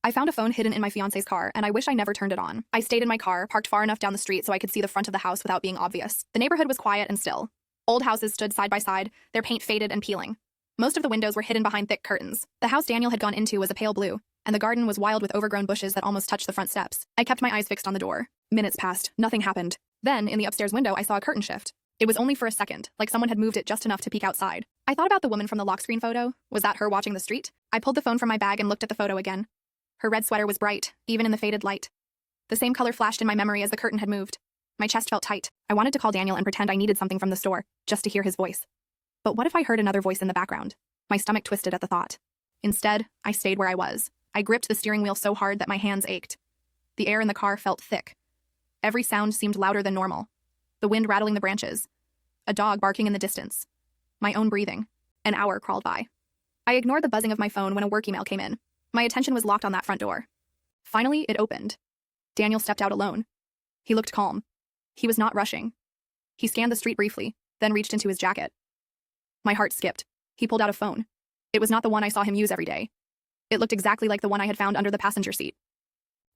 I found a phone hidden in my fiance's car, and I wish I never turned it on. I stayed in my car, parked far enough down the street so I could see the front of the house without being obvious. The neighborhood was quiet and still. Old houses stood side by side, their paint faded and peeling. Most of the windows were hidden behind thick curtains. The house Daniel had gone into was a pale blue, and the garden was wild with overgrown bushes that almost touched the front steps. I kept my eyes fixed on the door. Minutes passed. Nothing happened. Then, in the upstairs window, I saw a curtain shift. It was only for a second, like someone had moved it just enough to peek outside. I thought about the woman from the lock screen photo. Was that her watching the street? I pulled the phone from my bag and looked at the photo again. Her red sweater was bright, even in the faded light. The same color flashed in my memory as the curtain had moved. My chest felt tight. I wanted to call Daniel and pretend I needed something from the store, just to hear his voice. But what if I heard another voice in the background? My stomach twisted at the thought. Instead, I stayed where I was. I gripped the steering wheel so hard that my hands ached. The air in the car felt thick. Every sound seemed louder than normal. The wind rattling the branches. A dog barking in the distance. My own breathing. An hour crawled by. I ignored the buzzing of my phone when a work email came in. My attention was locked on that front door. Finally, it opened. Daniel stepped out alone. He looked calm. He was not rushing. He scanned the street briefly, then reached into his jacket. My heart skipped. He pulled out a phone. It was not the one I saw him use every day. It looked exactly like the one I had found under the passenger seat.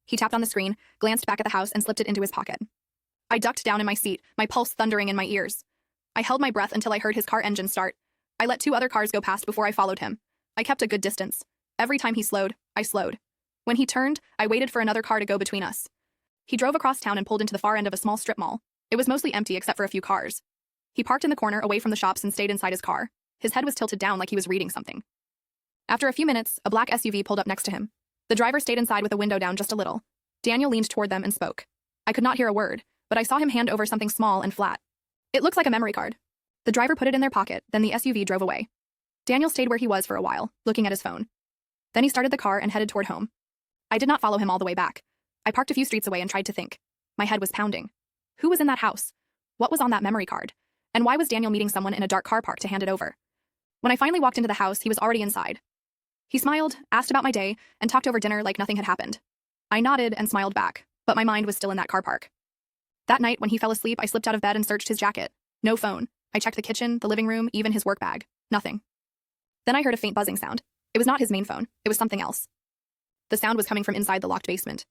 He tapped on the screen, glanced back at the house, and slipped it into his pocket. I ducked down in my seat, my pulse thundering in my ears. I held my breath until I heard his car engine start. I let 2 other cars go past before I followed him. I kept a good distance. Every time he slowed, I slowed. When he turned, I waited for another car to go between us. He drove across town and pulled into the far end of a small strip mall. It was mostly empty except for a few cars. He parked in the corner away from the shops and stayed inside his car. His head was tilted down like he was reading something. After a few minutes, a black SUV pulled up next to him. The driver stayed inside with the window down just a little. Daniel leaned toward them and spoke. I could not hear a word, but I saw him hand over something small and flat. It looks like a memory card. The driver put it in their pocket, then the SUV drove away. Daniel stayed where he was for a while, looking at his phone. Then he started the car and headed toward home. I did not follow him all the way back. I parked a few streets away and tried to think. My head was pounding. Who was in that house? What was on that memory card? And why was Daniel meeting someone in a dark car park to hand it over? When I finally walked into the house, he was already inside. He smiled, asked about my day, and talked over dinner like nothing had happened. I nodded and smiled back, but my mind was still in that car park. That night, when he fell asleep, I slipped out of bed and searched his jacket. No phone. I checked the kitchen, the living room, even his work bag. Nothing. Then I heard a faint buzzing sound. It was not his main phone. It was something else. The sound was coming from inside the locked basement.